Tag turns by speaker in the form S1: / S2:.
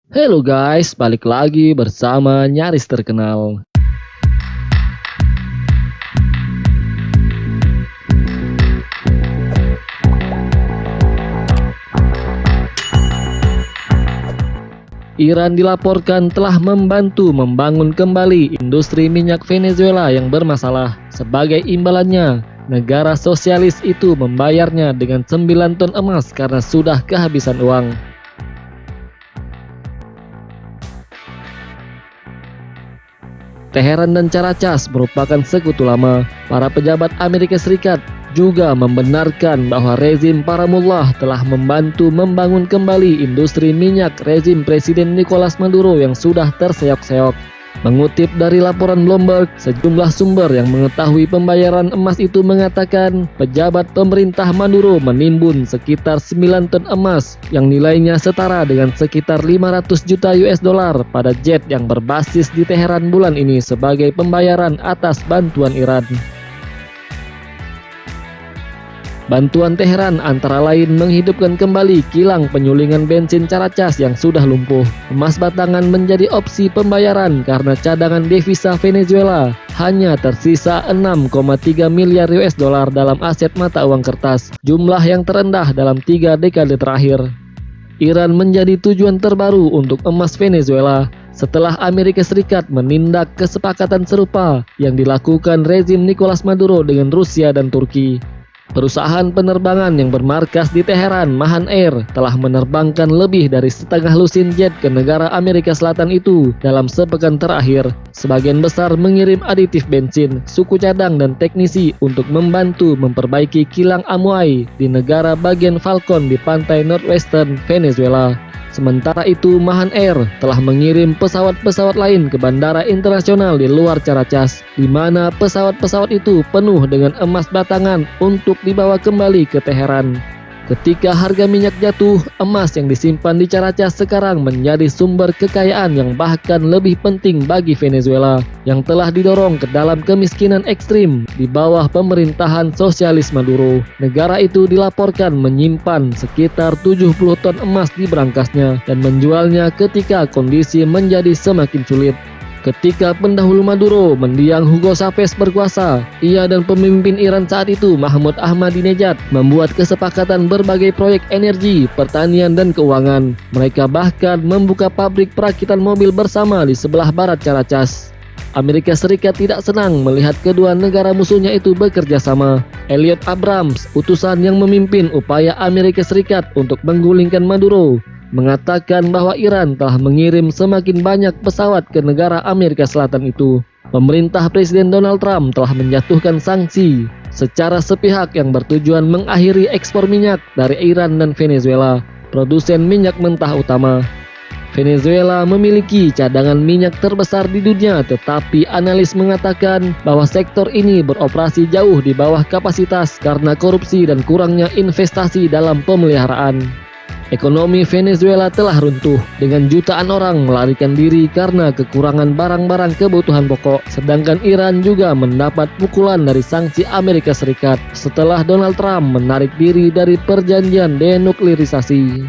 S1: Halo guys, balik lagi bersama Nyaris Terkenal. Iran dilaporkan telah membantu membangun kembali industri minyak Venezuela yang bermasalah. Sebagai imbalannya, negara sosialis itu membayarnya dengan 9 ton emas karena sudah kehabisan uang. Teheran dan Caracas merupakan sekutu lama. Para pejabat Amerika Serikat juga membenarkan bahwa rezim para mullah telah membantu membangun kembali industri minyak rezim Presiden Nicolas Maduro yang sudah terseok-seok. Mengutip dari laporan Bloomberg, sejumlah sumber yang mengetahui pembayaran emas itu mengatakan pejabat pemerintah Maduro menimbun sekitar 9 ton emas yang nilainya setara dengan sekitar 500 juta US dollar pada jet yang berbasis di Teheran bulan ini sebagai pembayaran atas bantuan Iran. Bantuan Teheran antara lain menghidupkan kembali kilang penyulingan bensin Caracas yang sudah lumpuh. Emas batangan menjadi opsi pembayaran karena cadangan devisa Venezuela hanya tersisa 6,3 miliar US dollar dalam aset mata uang kertas, jumlah yang terendah dalam 3 dekade terakhir. Iran menjadi tujuan terbaru untuk emas Venezuela setelah Amerika Serikat menindak kesepakatan serupa yang dilakukan rezim Nicolas Maduro dengan Rusia dan Turki. Perusahaan penerbangan yang bermarkas di Teheran, Mahan Air, telah menerbangkan lebih dari setengah lusin jet ke negara Amerika Selatan itu dalam sepekan terakhir. Sebagian besar mengirim aditif bensin, suku cadang dan teknisi untuk membantu memperbaiki kilang Amuay di negara bagian Falcon di pantai northwestern Venezuela. Sementara itu, Mahan Air telah mengirim pesawat-pesawat lain ke bandara internasional di luar Caracas, di mana pesawat-pesawat itu penuh dengan emas batangan untuk dibawa kembali ke Teheran. Ketika harga minyak jatuh, emas yang disimpan di Caracas sekarang menjadi sumber kekayaan yang bahkan lebih penting bagi Venezuela, yang telah didorong ke dalam kemiskinan ekstrim di bawah pemerintahan sosialis Maduro. Negara itu dilaporkan menyimpan sekitar 70 ton emas di berangkasnya dan menjualnya ketika kondisi menjadi semakin sulit. Ketika pendahulu Maduro mendiang Hugo Chavez berkuasa, ia dan pemimpin Iran saat itu Mahmoud Ahmadinejad membuat kesepakatan berbagai proyek energi, pertanian, dan keuangan. Mereka bahkan membuka pabrik perakitan mobil bersama di sebelah barat Caracas. Amerika Serikat tidak senang melihat kedua negara musuhnya itu bekerja sama. Elliot Abrams, utusan yang memimpin upaya Amerika Serikat untuk menggulingkan Maduro, mengatakan bahwa Iran telah mengirim semakin banyak pesawat ke negara Amerika Selatan itu. Pemerintah Presiden Donald Trump telah menjatuhkan sanksi secara sepihak yang bertujuan mengakhiri ekspor minyak dari Iran dan Venezuela, produsen minyak mentah utama. Venezuela memiliki cadangan minyak terbesar di dunia, tetapi analis mengatakan bahwa sektor ini beroperasi jauh di bawah kapasitas karena korupsi dan kurangnya investasi dalam pemeliharaan. Ekonomi Venezuela telah runtuh, dengan jutaan orang melarikan diri karena kekurangan barang-barang kebutuhan pokok. Sedangkan Iran juga mendapat pukulan dari sanksi Amerika Serikat setelah Donald Trump menarik diri dari perjanjian denuklirisasi.